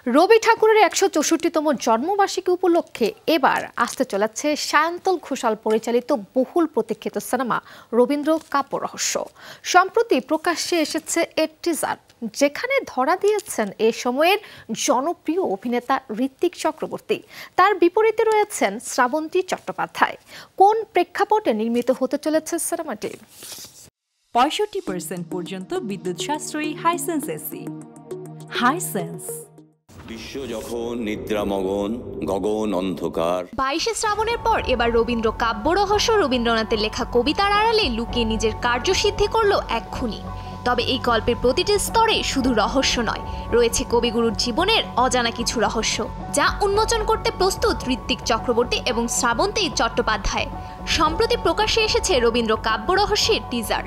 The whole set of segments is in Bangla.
রবি ঠাকুরের ১৬৪তম জন্মবার্ষিকী উপলক্ষে এবার আসতে চলেছে সায়ন্তন ঘোষাল পরিচালিত বহুল প্রতীক্ষিত সিনেমা রবীন্দ্র কাব্যরহস্য। সম্প্রতি প্রকাশ্যে এসেছে এর টিজার, যেখানে ধরা দিয়েছেন এ সময়ের জনপ্রিয় অভিনেতা ঋত্বিক চক্রবর্তী। তার বিপরীতে রয়েছেন শ্রাবন্তী চট্টোপাধ্যায়। কোন প্রেক্ষাপটে নির্মিত হতে চলেছে সিনেমাটি? ৬৫% পর্যন্ত বিদ্যুৎ সাশ্রয়ী হাইসেন্স এসি। হাইসেন্স। বিশ্ব যখন নিদ্রামগন, গগন অন্ধকার। ২২শে শ্রাবণের পর এবার রবীন্দ্র কাব্যরহস্য রবীন্দ্রনাথের লেখা কবিতার আড়ালে লুকিয়ে নিজের কার্যসিদ্ধি করল এক খুনি। তবে এই গল্পের প্রতিটি স্তরে শুধু রহস্য নয়, রয়েছে কবিগুরুর জীবনের অজানা কিছু রহস্য, যা উন্মোচন করতে প্রস্তুত ঋত্বিক চক্রবর্তী এবং শ্রাবন্তী চট্টোপাধ্যায়। সম্প্রতি প্রকাশ্যে এসেছে রবীন্দ্র কাব্যরহস্যের টিজার।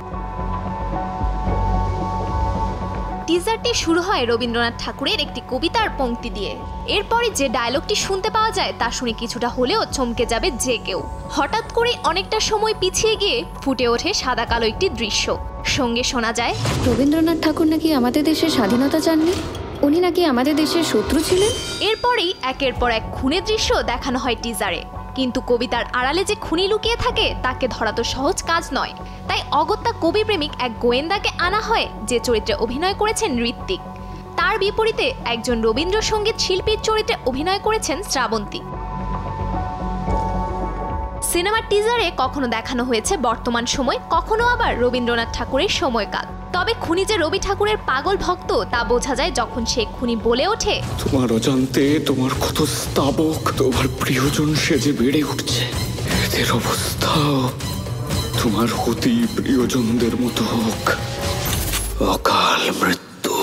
টিজারটি শুরু হয় রবীন্দ্রনাথ ঠাকুরের একটি কবিতার পংক্তি দিয়ে। এরপরে যে ডায়লগটি শুনতে পাওয়া যায় তা শুনে কিছুটা হলেও চমকে যাবে যে কেউ। হঠাৎ করে অনেকটা সময় পিছিয়ে গিয়ে ফুটে ওঠে সাদা কালো একটি দৃশ্য। সঙ্গে শোনা যায়, রবীন্দ্রনাথ ঠাকুর নাকি আমাদের দেশের স্বাধীনতা চাননি, উনি নাকি আমাদের দেশের শত্রু ছিলেন। এরপরেই একের পর এক খুনের দৃশ্য দেখানো হয় টিজারে। কিন্তু কবিতার আড়ালে যে খুনি লুকিয়ে থাকে তাকে ধরা তো সহজ কাজ নয়। তাই অগত্যা কবিপ্রেমিক এক গোয়েন্দাকে আনা হয়, যে চরিত্রে অভিনয় করেছেন ঋত্বিক। তার বিপরীতে একজন রবীন্দ্রসঙ্গীত শিল্পীর চরিত্রে অভিনয় করেছেন শ্রাবন্তী। সিনেমার টিজারে কখনো দেখানো হয়েছে বর্তমান সময়, কখনো আবার রবীন্দ্রনাথ ঠাকুরের সময়কাল। তবে খুনি যে রবি ঠাকুরের পাগল ভক্ত তা বোঝা যায় যখন সেই খুনি বলে ওঠে, তোমার অজান্তে তোমার ক্ষত স্তাবক তোমার প্রিয়জন সেজে বেড়ে উঠছে। এদের অবস্থাও তোমার অতি প্রিয়জনদের মতো হোক, অকাল মৃত্যু।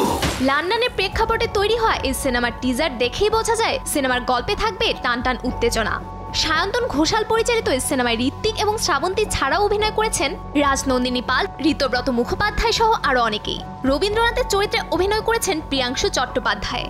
লন্ডনের প্রেক্ষাপটে তৈরি হয় এই সিনেমার টিজার দেখেই বোঝা যায় সিনেমার গল্পে থাকবে টান টান উত্তেজনা। সায়ন্তন ঘোষাল পরিচালিত এই সিনেমায় ঋত্বিক এবং শ্রাবন্তী ছাড়াও অভিনয় করেছেন রাজনন্দিনী পাল, ঋতব্রত মুখোপাধ্যায় সহ আরো অনেকেই। রবীন্দ্রনাথের চরিত্রে অভিনয় করেছেন প্রিয়াংশু চট্টোপাধ্যায়।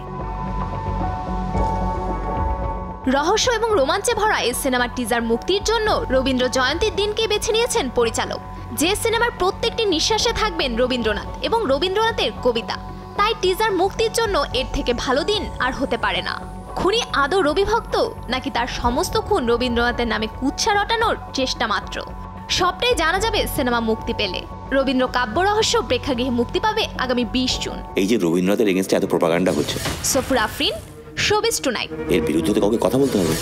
রহস্য এবং রোমাঞ্চে ভরা এই সিনেমার টিজার মুক্তির জন্য রবীন্দ্র জয়ন্তীর দিনকে বেছে নিয়েছেন পরিচালক। যে সিনেমার প্রত্যেকটি নিঃশ্বাসে থাকবেন রবীন্দ্রনাথ এবং রবীন্দ্রনাথের কবিতা। তাই টিজার মুক্তির জন্য এর থেকে ভালো দিন আর হতে পারে না। খুনি আদৌ রবিভক্ত, নাকি তার সমস্ত খুন রবীন্দ্রনাথের নামে কুৎসা রটানোর চেষ্টা মাত্র? সবটাই জানা যাবে সিনেমা মুক্তি পেলে। রবীন্দ্র কাব্যরহস্য প্রেক্ষাগৃহে মুক্তি পাবে আগামী ২০ জুন। এই যে রবীন্দ্রনাথের এগেইনস্টে এত প্রপাগান্ডা হচ্ছে, সফুর আফরিন, শোবিজ টুনাইট। এর বিরুদ্ধে তো কাউকে কথা বলতে হবে।